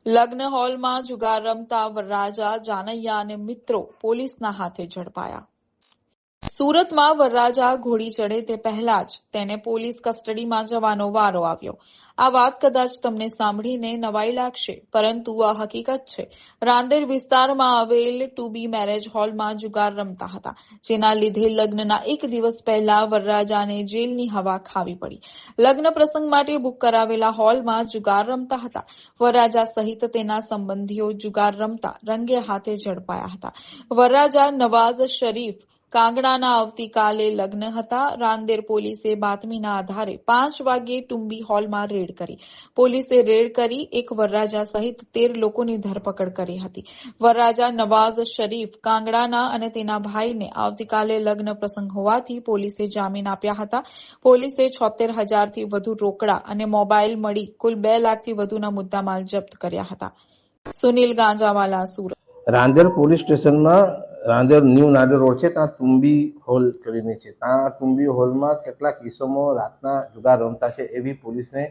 લગ્ન હોલમાં જુગાર રમતા વરરાજા જાનૈયા અને મિત્રો પોલીસના હાથે ઝડપાયા. સુરતમાં વરરાજા ઘોડી ચડે તે પહેલા જ તેને પોલીસ કસ્ટડીમાં જવાનો વારો આવ્યો. આ વાત કદાચ તમને સાંભળીને નવાઈ લાગશે, પરંતુ આ હકીકત છે. રાંદેર વિસ્તારમાં આવેલ 2B મેરેજ હોલમાં જુગાર રમતા હતા, જેના લીધે લગ્નના એક દિવસ પહેલા વરરાજાને જેલની હવા ખાવી પડી. લગ્ન પ્રસંગ માટે બુક કરાવેલા હોલમાં જુગાર રમતા હતા. વરરાજા સહિત તેના સંબંધીઓ જુગાર રમતા રંગે હાથે ઝડપાયા હતા. વરરાજા નવાઝ શરીફ કાંગડાના આવતીકાલે લગ્ન હતા. રાંદેર પોલીસે બાતમીના આધારે 5 વાગ્યે ટુંબી હોલમાં રેડ કરી. પોલીસે રેડ કરી એક વરરાજા સહિત 13 લોકોની ધરપકડ કરી હતી. વરરાજા નવાઝ શરીફ કાંગડાના અને તેના ભાઈને આવતીકાલે લગ્ન પ્રસંગ હોવાથી પોલીસે જામીન આપ્યા હતા. પોલીસે 76,000થી વધુ રોકડા અને મોબાઈલ મળી કુલ 2 લાખથી વધુના મુદ્દામાલ જપ્ત કર્યા હતા. સુનિલ ગાંજાવાલા, સુરત. રાંદેર પોલીસ સ્ટેશનમાં રાંદેર ન્યૂ નાડર રોડ છે, ત્યાં ટુંબી હોલ કરીને છે. ત્યાં ટુંબી હોલમાં કેટલાક કિસ્સામો રાતના જુગાર રમતા છે એવી પોલીસને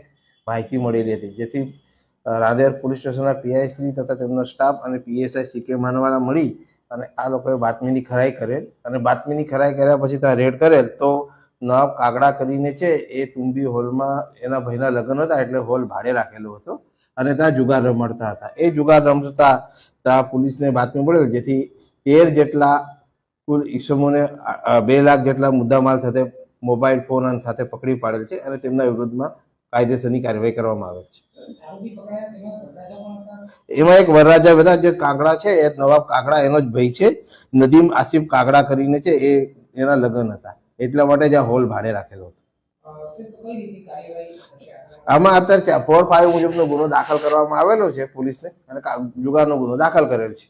માહિતી મળેલી હતી, જેથી રાંદેર પોલીસ સ્ટેશનના પીઆઈ શ્રી તથા તેમનો સ્ટાફ અને પીએસઆઈ સીકે માનવાલા મળી અને આ લોકોએ બાતમીની ખરાઈ કરેલ અને બાતમીની ખરાઈ કર્યા પછી ત્યાં રેડ કરેલ તો નવાબ કાગડા કરીને છે એ ટુંબી હોલમાં એના ભાઈના લગ્ન હતા એટલે હોલ ભાડે રાખેલો હતો અને ત્યાં જુગાર રમાડતા હતા. એ જુગાર રમતા ત્યાં પોલીસને બાતમી મળેલ, જેથી 13 જેટલા કુલ ઈસમોને 2 લાખ જેટલા મુદ્દામાલ સાથે મોબાઈલ ફોન સાથે પકડી પાડેલ છે અને તેમના વિરુદ્ધમાં કાયદેસરની કાર્યવાહી કરવામાં આવે છે. એમાં એક વરરાજા બધા જે કાગડા છે એ નવાબ કાગડા એનો જ ભાઈ છે, નદીમ આસિફ કાગડા કરીને છે, એ એના લગ્ન હતા એટલા માટે જ આ હોલ ભાડે રાખેલો હતો. આમાં અત્યારે 4-5 મુજબનો ગુનો દાખલ કરવામાં આવેલો છે પોલીસને અને જુગારનો ગુનો દાખલ કરેલ છે.